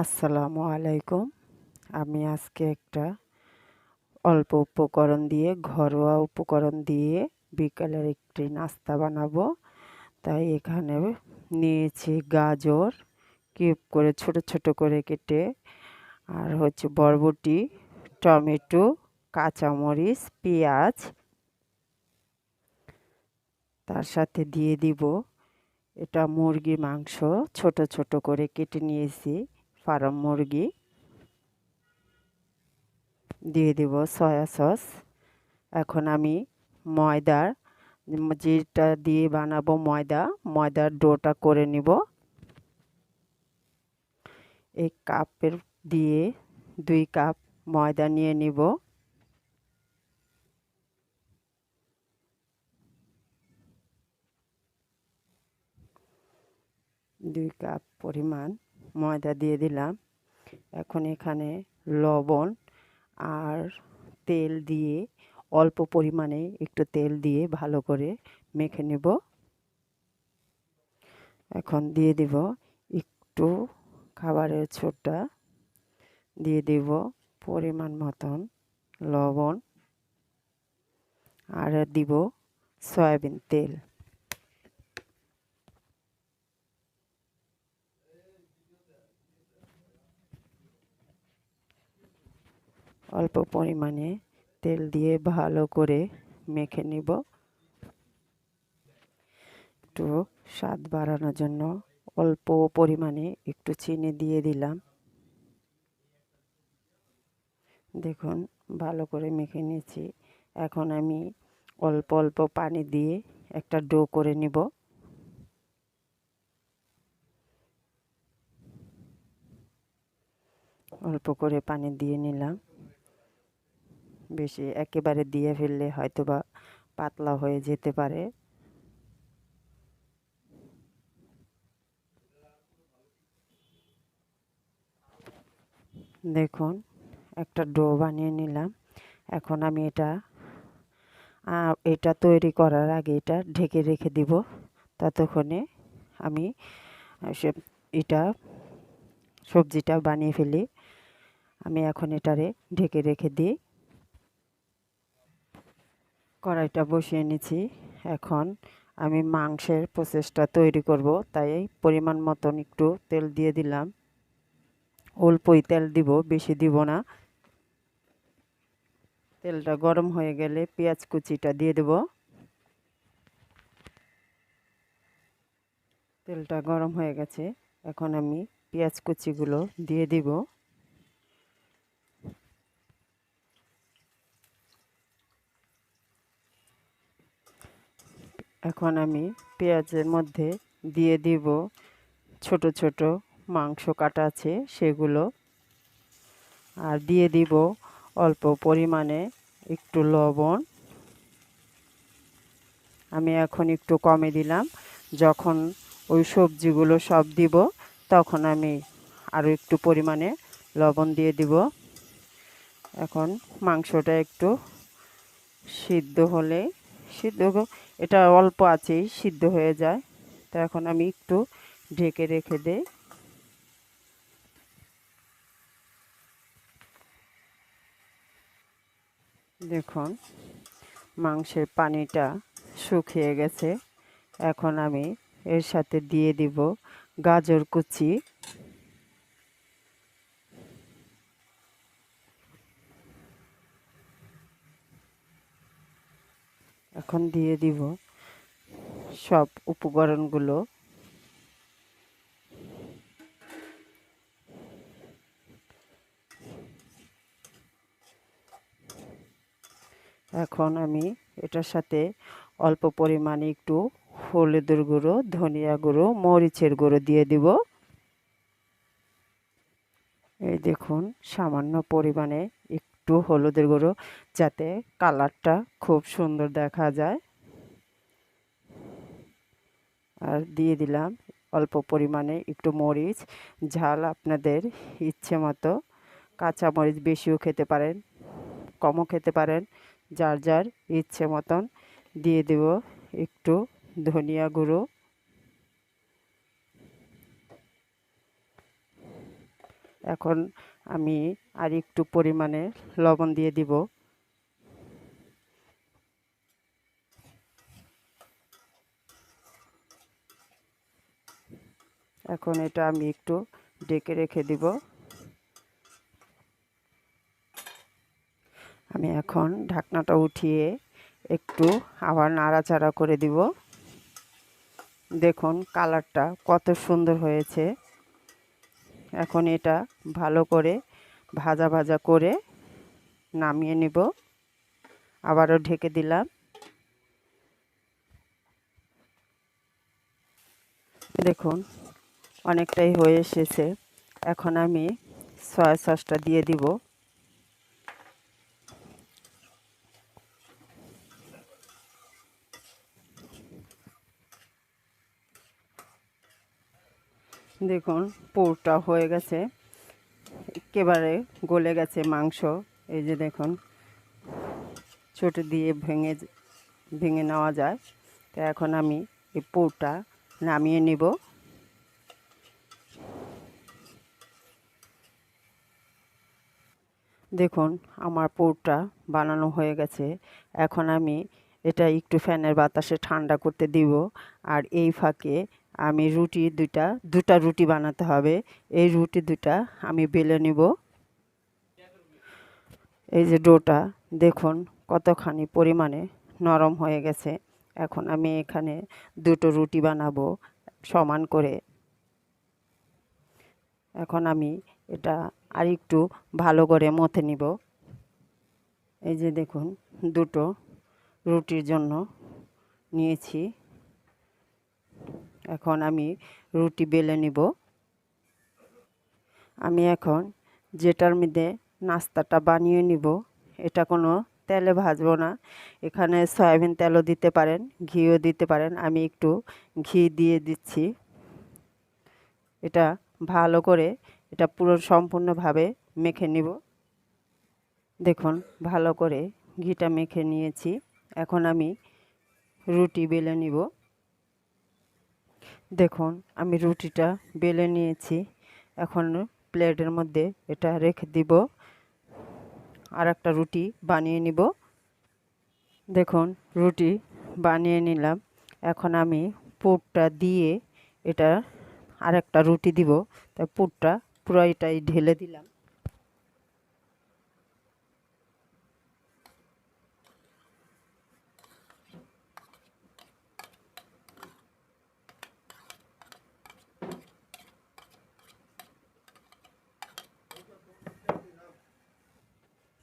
আসসালামু আলাইকুম। আমি আজকে একটা অল্প উপকরণ দিয়ে ঘরোয়া উপকরণ দিয়ে বিকালের একটি নাস্তা বানাবো। তাই এখানে নিয়েছি গাজর কিউব করে ছোট ছোট করে কেটে, আর হচ্ছে বরবটি, টমেটো, কাঁচামরিচ, পেঁয়াজ। তার সাথে দিয়ে দিব এটা মুরগির মাংস, ছোট ছোট করে কেটে নিয়েছি, ফার্ম মুরগি। দিয়ে দিব সয়া সস। এখন আমি ময়দার যেটা দিয়ে বানাবো ময়দার ডোটা করে নিব। এই কাপের দিয়ে 2 কাপ ময়দা নিয়ে নিব। দুই কাপ পরিমাণ ময়দা দিয়ে দিলাম। এখন এখানে লবণ আর তেল দিয়ে, অল্প পরিমাণে একটু তেল দিয়ে ভালো করে মেখে নেব। এখন দিয়ে দিব একটু খাবারের সোডা, দিয়ে দেব পরিমাণ মতন লবণ, আর দিব সয়াবিন তেল। অল্প পরিমাণে তেল দিয়ে ভালো করে মেখে নিব। একটু স্বাদ বাড়ানোর জন্য অল্প পরিমাণে একটু চিনি দিয়ে দিলাম। দেখুন ভালো করে মেখে নিয়েছি। এখন আমি অল্প অল্প পানি দিয়ে একটা ডো করে নিব। অল্প করে পানি দিয়ে নিলাম। বেশি একেবারে দিয়ে ফেললে হয়তোবা পাতলা হয়ে যেতে পারে। দেখুন একটা ডো বানিয়ে নিলাম। এখন আমি এটা তৈরি করার আগে এটা ঢেকে রেখে দিব। ততক্ষণে আমি এটা সবজিটা বানিয়ে ফেলি। আমি এখন এটারে ঢেকে রেখে দিই। কড়াইটা বসিয়ে নিয়েছি। এখন আমি মাংসের প্রসেসটা তৈরি করব, তাই পরিমাণ মতন একটু তেল দিয়ে দিলাম। অল্পই তেল দিব, বেশি দিব না। তেলটা গরম হয়ে গেলে পেঁয়াজ কুচিটা দিয়ে দেব। তেলটা গরম হয়ে গেছে। এখন আমি পেঁয়াজ কুচিগুলো দিয়ে দিব। এখন আমি পেঁয়াজের মধ্যে দিয়ে দিব ছোট ছোট মাংস কাটা আছে সেগুলো, আর দিয়ে দিব অল্প পরিমাণে একটু লবণ। আমি এখন একটু কমে দিলাম। যখন ওই সবজিগুলো সব দিব তখন আমি আরও একটু পরিমাণে লবণ দিয়ে দিব। এখন মাংসটা একটু সিদ্ধ হলে, সিদ্ধ এটা অল্প আছেই সিদ্ধ হয়ে যায়। তো এখন আমি একটু ঢেকে রেখে দেই। দেখুন মাংসের পানিটা শুকিয়ে গেছে। এখন আমি এর সাথে দিয়ে দিব গাজর কুচি। এখন দিয়ে দিব সব উপকরণগুলো। এখন আমি এটার সাথে অল্প পরিমাণে একটু হলুদের গুঁড়ো, ধনিয়া গুঁড়ো, মরিচের গুঁড়ো দিয়ে দিব। এই দেখুন সামান্য পরিমাণে একটু হলুদের গুঁড়ো, যাতে কালারটা খুব সুন্দর দেখা যায়। আর দিয়ে দিলাম অল্প পরিমাণে একটু মরিচ, ঝাল আপনাদের ইচ্ছে মতো। কাঁচা মরিচ বেশিও খেতে পারেন, কমও খেতে পারেন, যার যার ইচ্ছে মতন। দিয়ে দেব একটু ধনিয়া গুঁড়ো। এখন আমি আর একটু পরিমাণে লবণ দিয়ে দিব। এখন এটা আমি একটু ঢেকে রেখে দিব। আমি এখন ঢাকনাটা উঠিয়ে একটু আবার নাড়াচাড়া করে দিব। দেখুন কালারটা কত সুন্দর হয়েছে। এখন এটা ভালো করে ভাজা ভাজা করে নামিয়ে নিব। আবারও ঢেকে দিলাম। দেখুন অনেকটাই হয়ে এসেছে। এখন আমি সয়া সসটা দিয়ে দিব। দেখুন পুরটা হয়ে গেছে, একেবারে গলে গেছে মাংস। এই যে দেখুন ছোট দিয়ে ভেঙে ভেঙে নেওয়া যায়। তো এখন আমি এই পুরটা নামিয়ে নিব। দেখুন আমার পুরটা বানানো হয়ে গেছে। এখন আমি এটা একটু ফ্যানের বাতাসে ঠান্ডা করতে দিব। আর এই ফাঁকে আমি রুটি দুটা রুটি বানাতে হবে। এই রুটি দুটা আমি বেলে নিব। এই যে ডোটা দেখুন কতখানি পরিমাণে নরম হয়ে গেছে। এখন আমি এখানে দুটো রুটি বানাবো সমান করে। এখন আমি এটা আরেকটু ভালো করে মথে নিব। এই যে দেখুন দুটো রুটির জন্য নিয়েছি। এখন আমি রুটি বেলে নিব। আমি এখন যেটার মধ্যে নাস্তাটা বানিয়ে নিব, এটা কোনো তেলে ভাজবো না। এখানে সয়াবিন তেলও দিতে পারেন, ঘিও দিতে পারেন। আমি একটু ঘি দিয়ে দিচ্ছি। এটা ভালো করে এটা পুরো সম্পূর্ণভাবে মেখে নিব। দেখুন ভালো করে ঘিটা মেখে নিয়েছি। এখন আমি রুটি বেলে নিব। দেখুন আমি রুটিটা বেলে নিয়েছি। এখন প্লেটের মধ্যে এটা রেখে দিব। আর একটা রুটি বানিয়ে নিব। দেখুন রুটি বানিয়ে নিলাম। এখন আমি পুরটা দিয়ে এটা আর একটা রুটি দিব। তাই পুরটা পুরো এটাই ঢেলে দিলাম।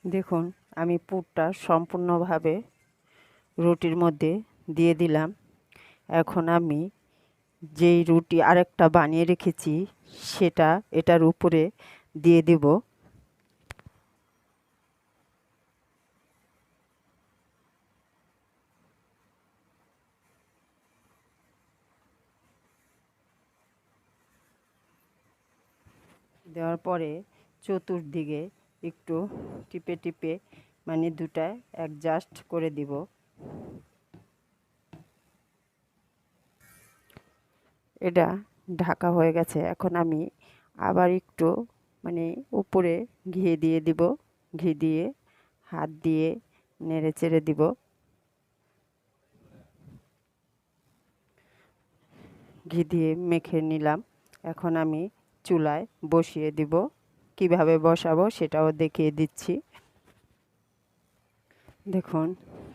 দেখুন আমি পুরটা সম্পূর্ণভাবে রুটির মধ্যে দিয়ে দিলাম। এখন আমি যেই রুটি আরেকটা বানিয়ে রেখেছি সেটা এটার উপরে দিয়ে দিব। দেওয়ার পরে চতুর্দিকে একটু টিপে টিপে মানে দুটা অ্যাডজাস্ট করে দিব। এটা ঢাকা হয়ে গেছে। এখন আমি আবার একটু মানে উপরে ঘি দিয়ে দিব। ঘি দিয়ে হাত দিয়ে নেড়ে চেড়ে দিব। ঘি দিয়ে মেখে নিলাম। এখন আমি চুলায় বসিয়ে দিব। কিভাবে বসাবো সেটাও দেখিয়ে দিচ্ছি। দেখুন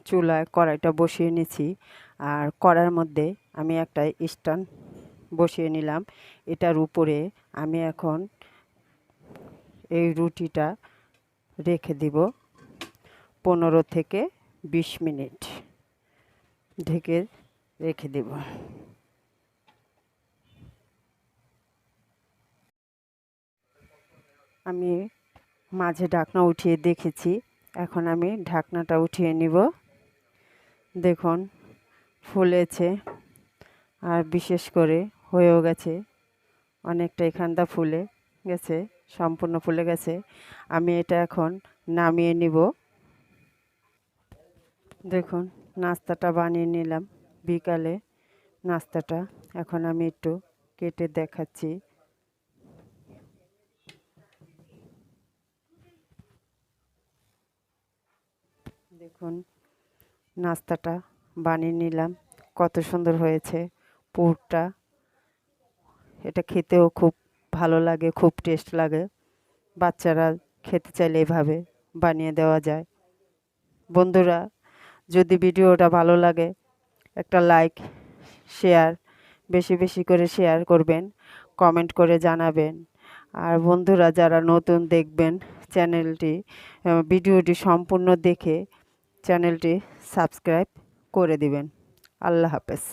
চুলায় কড়াইটা বসিয়ে নিয়েছি। আর কড়াইয়ের মধ্যে আমি একটা স্ট্যান্ড বসিয়ে নিলাম। এটার উপরে আমি এখন এই রুটিটা রেখে দিব 15 থেকে 20 মিনিট ঢেকে রেখে দেব। আমি মাঝে ঢাকনা উঠিয়ে দেখেছি। এখন আমি ঢাকনাটা উঠিয়ে নিব। দেখুন ফুলেছে আর বিশেষ করে হয়েও গেছে অনেকটা। এখানটা ফুলে গেছে, সম্পূর্ণ ফুলে গেছে। আমি এটা এখন নামিয়ে নিব। দেখুন নাস্তাটা বানিয়ে নিলাম বিকালে নাস্তাটা। এখন আমি একটু কেটে দেখাচ্ছি। দেখুন নাস্তাটা বানিয়ে নিলাম, কত সুন্দর হয়েছে পুরটা। এটা খেতেও খুব ভালো লাগে, খুব টেস্ট লাগে। বাচ্চারা খেতে চাইলে এভাবে বানিয়ে দেওয়া যায়। বন্ধুরা, যদি ভিডিওটা ভালো লাগে একটা লাইক, শেয়ার, বেশি বেশি করে শেয়ার করবেন, কমেন্ট করে জানাবেন। আর বন্ধুরা যারা নতুন দেখবেন চ্যানেলটি, ভিডিওটি সম্পূর্ণ দেখে চ্যানেলটি সাবস্ক্রাইব করে দিবেন। আল্লাহ হাফেজ।